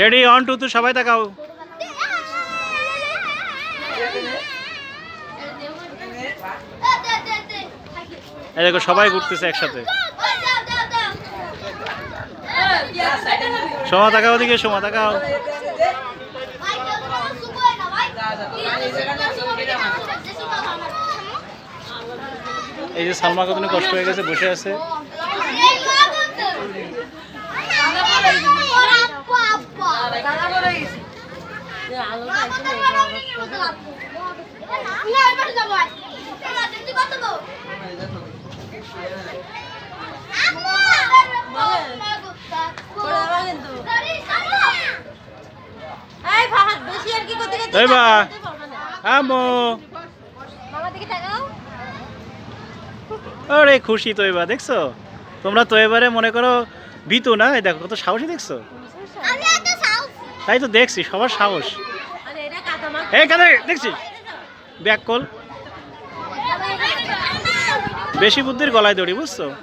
Ready 1 2 3 সবাই তাকাও। এই দেখো সবাই ঘুরতেছে একসাথে। সোমা তাকাও, ওদিকে সোমা তাকাও। এই যে সালমা কত কষ্ট হয়ে গেছে, বসে আছে। আরে খুশি তো এবার দেখছো তোমরা তো এবারে মনে করো ভীতু না, এই দেখো কত সাহসী দেখছো। তাই তো দেখছি সবার সাহস। এই কাদের দেখছি ব্যাক কল, বেশি বুদ্ধির গলায় দড়ি, বুঝছো।